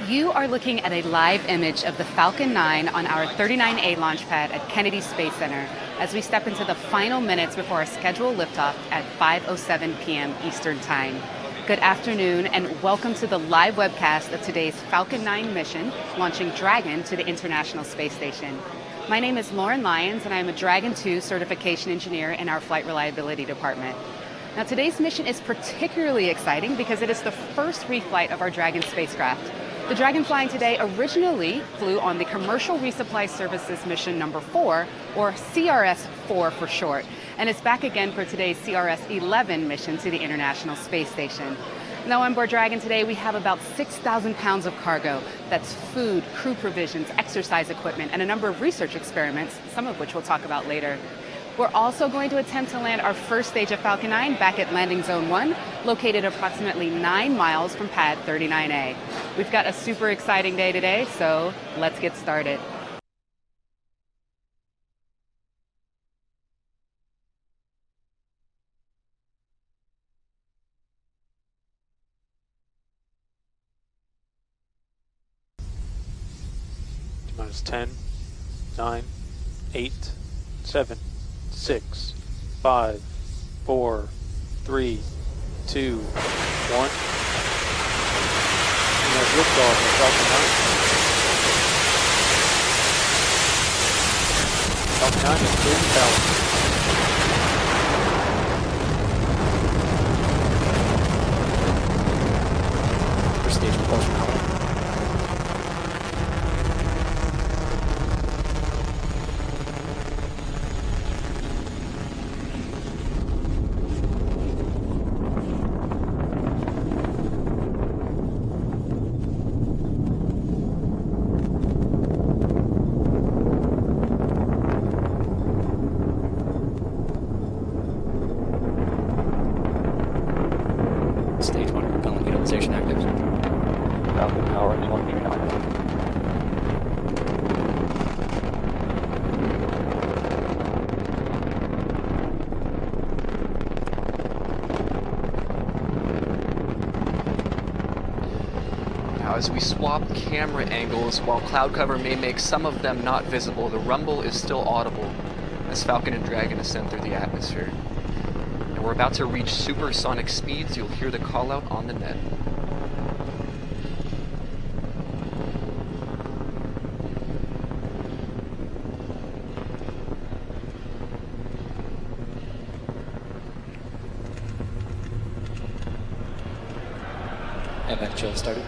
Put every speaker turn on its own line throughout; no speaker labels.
You are looking at a live image of the Falcon 9 on our 39A launch pad at Kennedy Space Center as we step into the final minutes before our scheduled liftoff at 5:07 p.m. Eastern Time. Good afternoon and welcome to the live webcast of today's Falcon 9 mission launching Dragon to the International Space Station. My name is Lauren Lyons and I am a Dragon 2 certification engineer in our Flight Reliability Department. Now today's mission is particularly exciting because it is the first reflight of our Dragon spacecraft. The Dragon flying today originally flew on the Commercial Resupply Services Mission number 4, or CRS-4 for short, and it's back again for today's CRS-11 mission to the International Space Station. Now on board Dragon today, we have about 6,000 pounds of cargo. That's food, crew provisions, exercise equipment, and a number of research experiments, some of which we'll talk about later. We're also going to attempt to land our first stage of Falcon 9 back at Landing Zone 1, located approximately 9 miles from pad 39A. We've got a super exciting day today, so let's get started.
Minus 10, 9, 8, 7, 6, 5, 4, 3, 2, 1. And that's liftoff of Falcon 9. Falcon 9 is clear to power. First stage propulsion power.
Stage 1 propellant utilization active.
Falcon power telemetry active.
Now, as we swap camera angles, while cloud cover may make some of them not visible, the rumble is still audible as Falcon and Dragon ascend through the atmosphere. We're about to reach supersonic speeds. You'll hear the call out on the net.
MF chill started.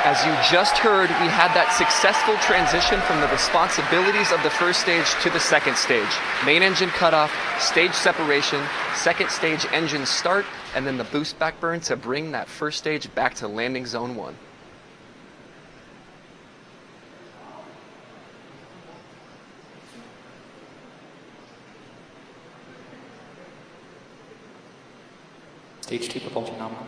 As you just heard, we had that successful transition from the responsibilities of the first stage to the second stage. Main engine cutoff, stage separation, second stage engine start, and then the boost back burn to bring that first stage back to landing zone 1.
Stage 2 propulsion nominal.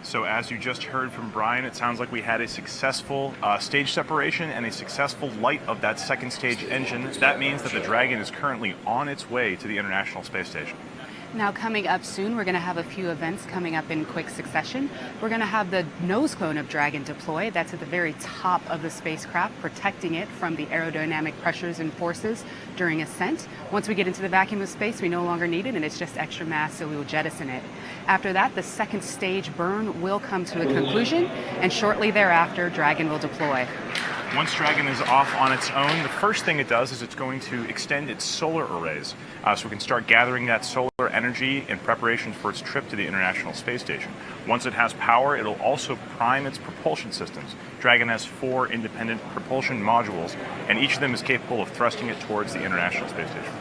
So as you just heard from Brian, it sounds like we had a successful stage separation and a successful light of that second stage engine. That means that the Dragon is currently on its way to the International Space Station.
Now coming up soon, we're going to have a few events coming up in quick succession. We're going to have the nose cone of Dragon deploy. That's at the very top of the spacecraft, protecting it from the aerodynamic pressures and forces during ascent. Once we get into the vacuum of space, we no longer need it, and it's just extra mass, so we will jettison it. After that, the second stage burn will come to a conclusion, and shortly thereafter, Dragon will deploy.
Once Dragon is off on its own, the first thing it does is it's going to extend its solar arrays so we can start gathering that solar energy in preparation for its trip to the International Space Station. Once it has power, it'll also prime its propulsion systems. Dragon has 4 independent propulsion modules, and each of them is capable of thrusting it towards the International Space Station.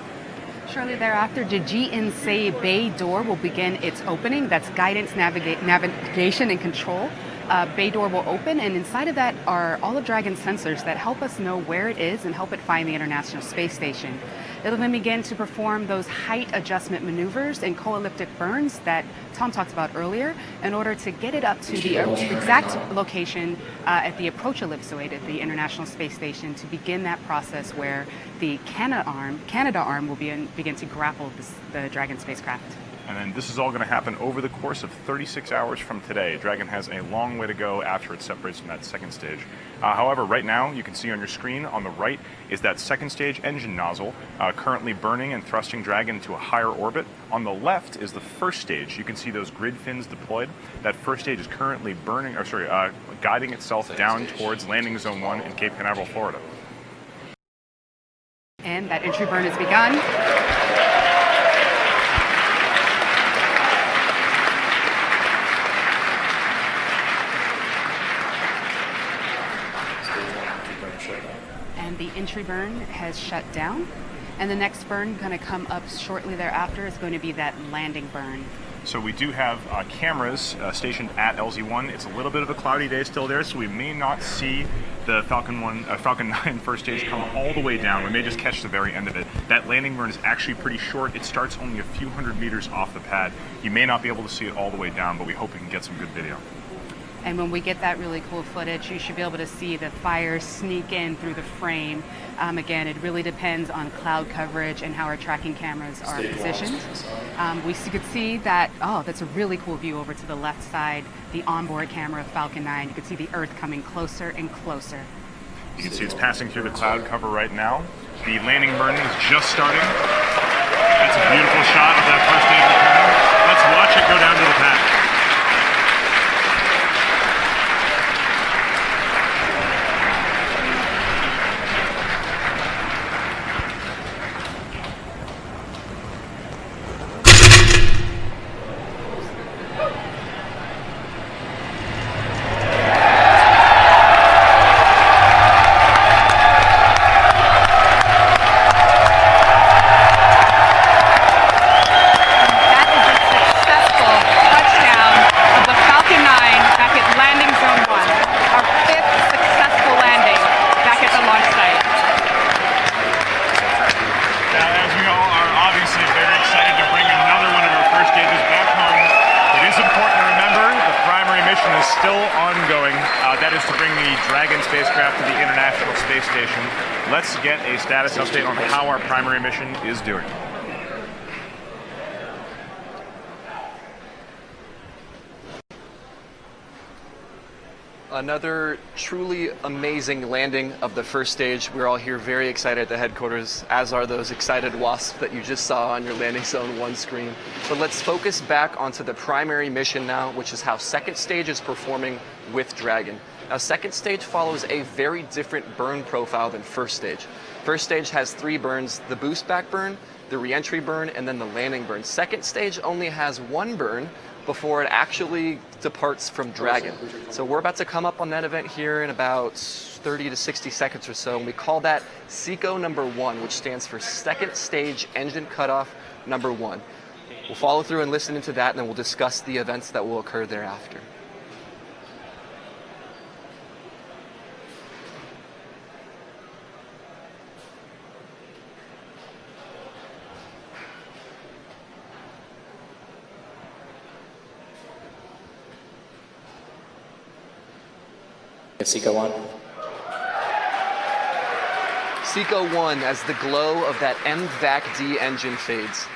Shortly thereafter, the GNC bay door will begin its opening. That's guidance, navigation, and control. Bay door will open, and inside of that are all of Dragon's sensors that help us know where it is and help it find the International Space Station. It'll then begin to perform those height adjustment maneuvers and co-elliptic burns that Tom talked about earlier in order to get it up to the exact location at the approach ellipsoid at the International Space Station to begin that process where the Canada arm will begin to grapple the Dragon spacecraft.
And then this is all going to happen over the course of 36 hours from today. Dragon has a long way to go after it separates from that second stage. However, right now, you can see on your screen on the right is that second stage engine nozzle currently burning and thrusting Dragon into a higher orbit. On the left is the first stage. You can see those grid fins deployed. That first stage is currently guiding itself down towards landing zone 1 in Cape Canaveral, Florida.
And that entry burn has begun. And the entry burn has shut down. And the next burn going to come up shortly thereafter is going to be that landing burn.
So we do have cameras stationed at LZ1. It's a little bit of a cloudy day still there, so we may not see the Falcon 9 first stage come all the way down. We may just catch the very end of it. That landing burn is actually pretty short. It starts only a few hundred meters off the pad. You may not be able to see it all the way down, but we hope we can get some good video.
And when we get that really cool footage, you should be able to see the fire sneak in through the frame. Again, it really depends on cloud coverage and how our tracking cameras are positioned. We could see that, that's a really cool view over to the left side, the onboard camera of Falcon 9. You can see the Earth coming closer and closer.
You can see it's passing through the cloud cover right now. The landing burn is just starting. That's a beautiful shot of that first stage return. Let's watch it go down to the pad. That is to bring the Dragon spacecraft to the International Space Station. Let's get a status update on how our primary mission is doing.
Another truly amazing landing of the first stage. We're all here very excited at the headquarters, as are those excited wasps that you just saw on your landing zone 1 screen. But let's focus back onto the primary mission now, which is how second stage is performing with Dragon. Now, second stage follows a very different burn profile than first stage. First stage has 3 burns: the boost back burn, the re-entry burn, and then the landing burn. Second stage only has 1 burn before it actually departs from Dragon. So we're about to come up on that event here in about 30 to 60 seconds or so, and we call that SECO number 1, which stands for Second Stage Engine Cutoff number 1. We'll follow through and listen into that, and then we'll discuss the events that will occur thereafter.
SECO 1.
SECO 1 as the glow of that MVAC-D engine fades.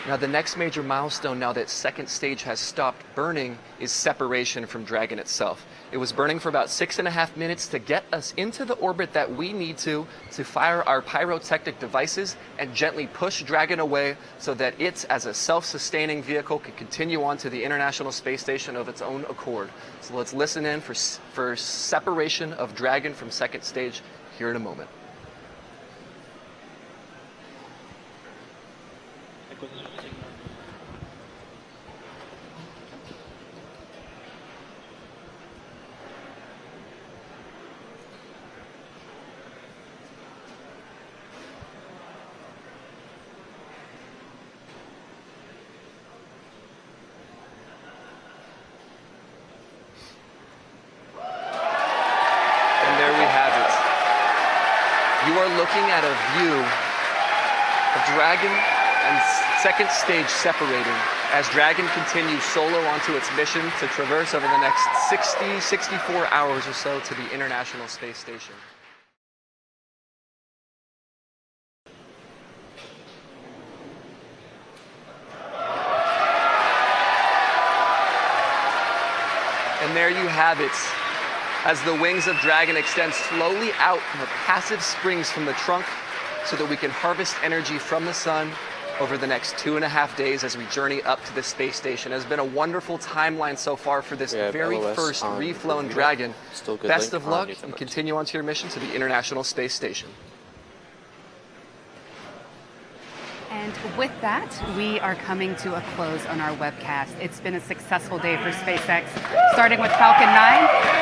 Now, the next major milestone, now that second stage has stopped burning, is separation from Dragon itself. It was burning for about 6.5 minutes to get us into the orbit that we need to fire our pyrotechnic devices and gently push Dragon away so that it, as a self-sustaining vehicle, can continue on to the International Space Station of its own accord. So let's listen in for separation of Dragon from second stage here in a moment. And there we have it. You are looking at a view of Dragon and second stage separating as Dragon continues solo onto its mission to traverse over the next 64 hours or so to the International Space Station. And there you have it, as the wings of Dragon extend slowly out the passive springs from the trunk so that we can harvest energy from the sun over the next 2.5 days as we journey up to the space station. It has been a wonderful timeline so far for this very first reflown Dragon. Best of luck and continue on to your mission to the International Space Station.
And with that, we are coming to a close on our webcast. It's been a successful day for SpaceX, starting with Falcon 9,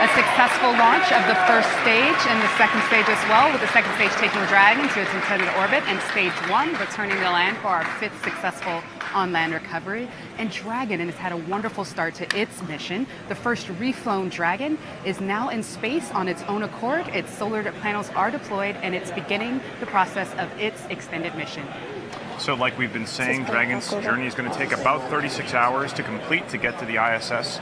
a successful launch of the first stage and the second stage as well, with the second stage taking Dragon to its intended orbit, and stage 1 returning to land for our 5th successful on-land recovery. And Dragon has had a wonderful start to its mission. The first reflown Dragon is now in space on its own accord. Its solar panels are deployed, and it's beginning the process of its extended mission.
So like we've been saying, Dragon's journey is going to take about 36 hours to complete to get to the ISS.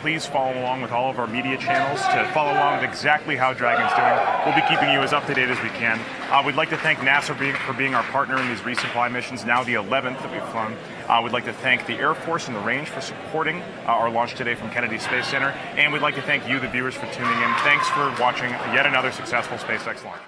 Please follow along with all of our media channels to follow along with exactly how Dragon's doing. We'll be keeping you as up to date as we can. We'd like to thank NASA for being our partner in these resupply missions, now the 11th that we've flown. We'd like to thank the Air Force and the range for supporting our launch today from Kennedy Space Center. And we'd like to thank you, the viewers, for tuning in. Thanks for watching yet another successful SpaceX launch.